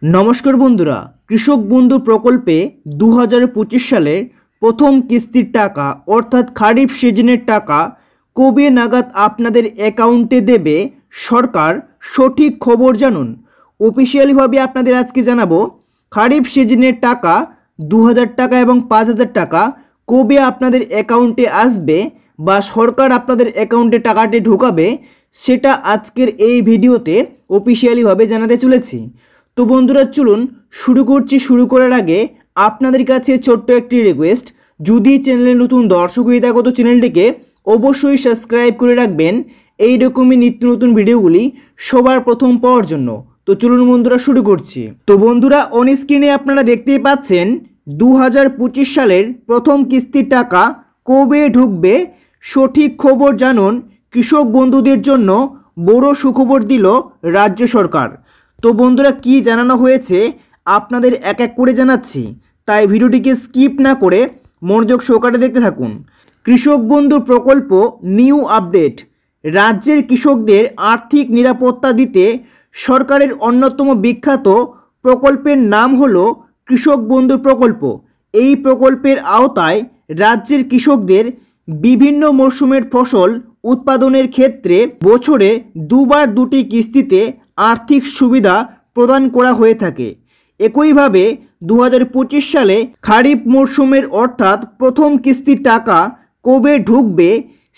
নমস্কার বন্ধুরা, কৃষক বন্ধু প্রকল্পে 2025 সালের প্রথম কিস্তির টাকা অর্থাৎ খারিফ সিজনের টাকা কবে নাগাদ আপনাদের অ্যাকাউন্টে দেবে সরকার, সঠিক খবর জানুন। অফিসিয়ালিভাবে আপনাদের আজকে জানাবো খারিফ সিজনের টাকা 2000 টাকা এবং 5000 টাকা কবে আপনাদের অ্যাকাউন্টে আসবে বা সরকার আপনাদের অ্যাকাউন্টে টাকাটি ঢোকাবে, সেটা আজকের এই ভিডিওতে অফিসিয়ালিভাবে জানাতে চলেছি। তো বন্ধুরা চলুন শুরু করছি। শুরু করার আগে আপনাদের কাছে ছোট্ট একটি রিকোয়েস্ট, যদি চ্যানেলে নতুন দর্শক হয়ে থাকো তো চ্যানেলটিকে অবশ্যই সাবস্ক্রাইব করে রাখবেন এই রকমই নিত্য নতুন ভিডিওগুলি সবার প্রথম পাওয়ার জন্য। তো চলুন বন্ধুরা শুরু করছি। তো বন্ধুরা অন স্ক্রিনে আপনারা দেখতেই পাচ্ছেন 2025 সালের প্রথম কিস্তির টাকা কবে ঢুকবে, সঠিক খবর জানুন। কৃষক বন্ধুদের জন্য বড় সুখবর দিল রাজ্য সরকার। তো বন্ধুরা কি জানানো হয়েছে আপনাদের এক এক করে জানাচ্ছি, তাই ভিডিওটিকে স্কিপ না করে মনোযোগ সহকারে দেখতে থাকুন। কৃষক বন্ধু প্রকল্প নিউ আপডেট। রাজ্যের কৃষকদের আর্থিক নিরাপত্তা দিতে সরকারের অন্যতম বিখ্যাত প্রকল্পের নাম হলো কৃষক বন্ধু প্রকল্প। এই প্রকল্পের আওতায় রাজ্যের কৃষকদের বিভিন্ন মরশুমের ফসল উৎপাদনের ক্ষেত্রে বছরে দুবার দুটি কিস্তিতে আর্থিক সুবিধা প্রদান করা হয়ে থাকে। একইভাবে 2025 সালে খারিফ মরশুমের অর্থাৎ প্রথম কিস্তির টাকা কবে ঢুকবে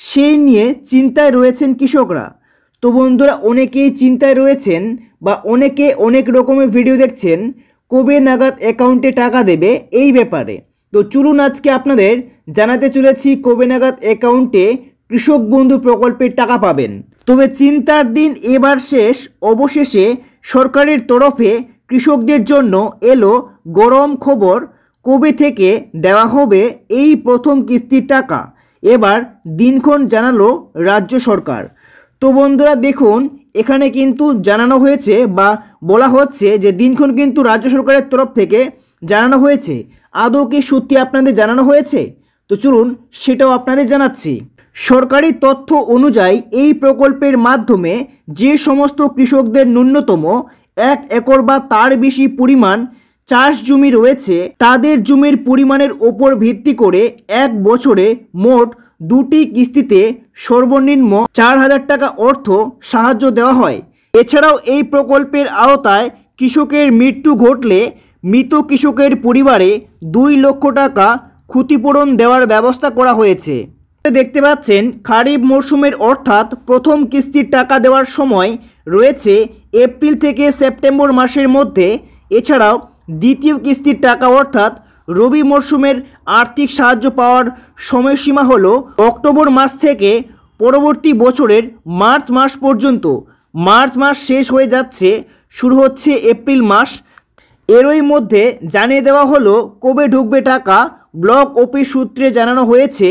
সেই নিয়ে চিন্তায় রয়েছেন কৃষকরা। তো বন্ধুরা অনেকেই চিন্তায় রয়েছেন বা অনেকে অনেক রকমের ভিডিও দেখছেন কবে নাগাদ অ্যাকাউন্টে টাকা দেবে এই ব্যাপারে। তো চলুন আজকে আপনাদের জানাতে চলেছি কবে নাগাদ অ্যাকাউন্টে কৃষক বন্ধু প্রকল্পের টাকা পাবেন। তবে চিন্তার দিন এবার শেষ, অবশেষে সরকারের তরফে কৃষকদের জন্য এলো গরম খবর। কবে থেকে দেওয়া হবে এই প্রথম কিস্তির টাকা, এবার দিনক্ষণ জানালো রাজ্য সরকার। তো বন্ধুরা দেখুন এখানে কিন্তু জানানো হয়েছে বা বলা হচ্ছে যে দিনক্ষণ কিন্তু রাজ্য সরকারের তরফ থেকে জানানো হয়েছে। আদৌ কি সত্যি আপনাদের জানানো হয়েছে? তো চলুন সেটাও আপনাদের জানাচ্ছি। সরকারি তথ্য অনুযায়ী এই প্রকল্পের মাধ্যমে যে সমস্ত কৃষকদের ন্যূনতম 1 একর বা তার বেশি পরিমাণ চাষ জমি রয়েছে, তাদের জমির পরিমাণের ওপর ভিত্তি করে এক বছরে মোট দুটি কিস্তিতে সর্বনিম্ন 4000 টাকা অর্থ সাহায্য দেওয়া হয়। এছাড়াও এই প্রকল্পের আওতায় কৃষকের মৃত্যু ঘটলে মৃত কৃষকের পরিবারে 2 লক্ষ টাকা ক্ষতিপূরণ দেওয়ার ব্যবস্থা করা হয়েছে। দেখতে পাচ্ছেন খারিফ মরশুমের অর্থাৎ প্রথম কিস্তির টাকা দেওয়ার সময় রয়েছে এপ্রিল থেকে সেপ্টেম্বর মাসের মধ্যে। এছাড়াও দ্বিতীয় কিস্তির টাকা অর্থাৎ রবি মরশুমের আর্থিক সাহায্য পাওয়ার সময়সীমা হলো অক্টোবর মাস থেকে পরবর্তী বছরের মার্চ মাস পর্যন্ত। মার্চ মাস শেষ হয়ে যাচ্ছে, শুরু হচ্ছে এপ্রিল মাস। এরই মধ্যে জানিয়ে দেওয়া হলো কবে ঢুকবে টাকা। ব্লক অফিস সূত্রে জানানো হয়েছে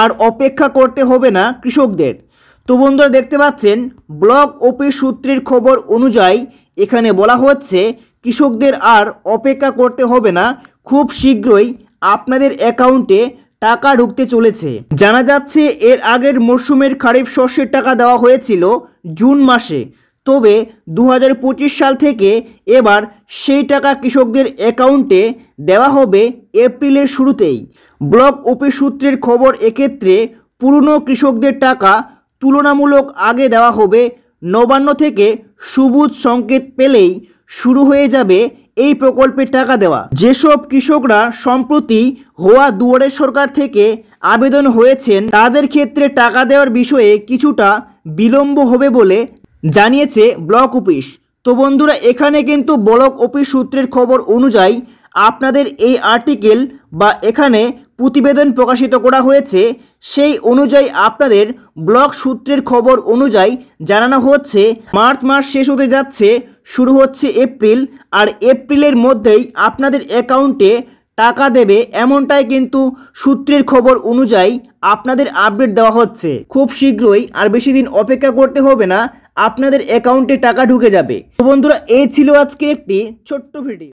আর অপেক্ষা করতে হবে না কৃষকদের। তো বন্ধুরা দেখতে পাচ্ছেন ব্লক অফিস সূত্রের খবর অনুযায়ী এখানে বলা হচ্ছে কৃষকদের আর অপেক্ষা করতে হবে না, খুব শীঘ্রই আপনাদের অ্যাকাউন্টে টাকা ঢুকতে চলেছে। জানা যাচ্ছে এর আগের মরশুমের খারিফ শস্যের টাকা দেওয়া হয়েছিল জুন মাসে, তবে 2025 সাল থেকে এবার সেই টাকা কৃষকদের অ্যাকাউন্টে দেওয়া হবে এপ্রিলের শুরুতেই। ব্লক অফিস সূত্রের খবর, এক্ষেত্রে পুরনো কৃষকদের টাকা তুলনামূলক আগে দেওয়া হবে। নবান্ন থেকে সবুজ সংকেত পেলেই শুরু হয়ে যাবে এই প্রকল্পের টাকা দেওয়া। যেসব কৃষকরা সম্প্রতি হওয়া দুয়ারে সরকার থেকে আবেদন হয়েছেন তাদের ক্ষেত্রে টাকা দেওয়ার বিষয়ে কিছুটা বিলম্ব হবে বলে জানিয়েছে ব্লক অফিস। তো বন্ধুরা এখানে কিন্তু ব্লক অফিস সূত্রের খবর অনুযায়ী আপনাদের এই আর্টিকেল বা এখানে প্রতিবেদন প্রকাশিত করা হয়েছে, সেই অনুযায়ী আপনাদের ব্লক সূত্রের খবর অনুযায়ী জানানো হচ্ছে মার্চ মাস শেষ হতে যাচ্ছে, শুরু হচ্ছে এপ্রিল, আর এপ্রিলের মধ্যেই আপনাদের অ্যাকাউন্টে টাকা দেবে, এমনটাই কিন্তু সূত্রের খবর অনুযায়ী আপনাদের আপডেট দেওয়া হচ্ছে। খুব শীঘ্রই, আর বেশি দিন অপেক্ষা করতে হবে না, আপনাদের অ্যাকাউন্টে টাকা ঢুকে যাবে। তো বন্ধুরা এই ছিল আজকের একটি ছোট্ট ভিডিও।